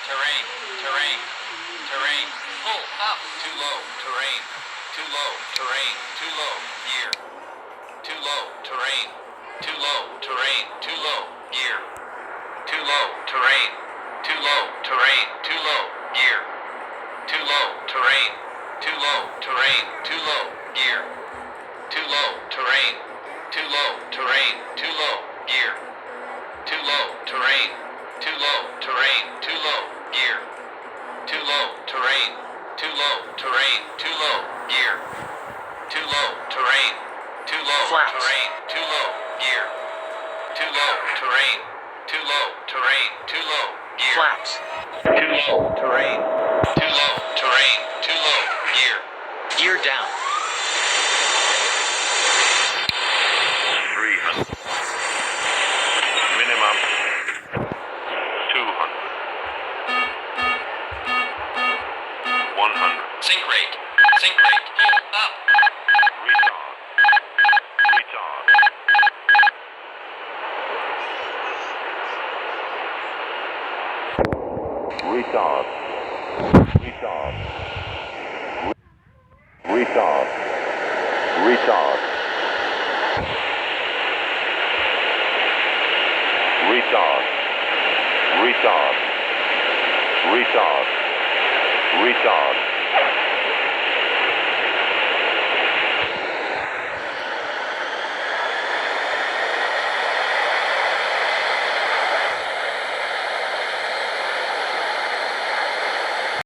terrain, terrain, terrain, pull up, too low, terrain, too low, terrain, too low, gear, too low, terrain, too low, terrain, too low, gear, too low, terrain, too low, terrain, too low, gear, too low, terrain, too low, terrain, too low, gear, too low, terrain, too low, terrain, too low, gear, too low, terrain, too low, terrain, too low, gear, too low, terrain, too low, terrain, too low, gear, too low, terrain, too low, terrain, too low, gear, too low, terrain, too low, terrain, too low, gear, Flaps. too low, terrain, too low, terrain, too low, gear, Gear down. 300. Minimum 200. 100. sink rate, pull up, Retard. Retard. Retard. Retard. Retard. Retard. Retard. Retard. Retard. Retard.